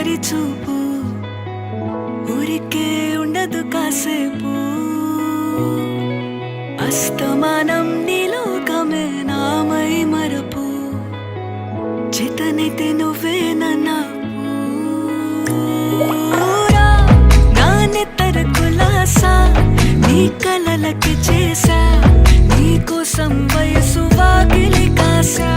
తొలి చూపు ఊరికే ఉండదు కాసేపు అస్తమానం నీలోకమే నామై మరపు చేతనైతే నువ్వే నాన్నెత్తర కులాసా నీ కలలకి చేసా నీ కోసం వయసు వాకిలి కాసా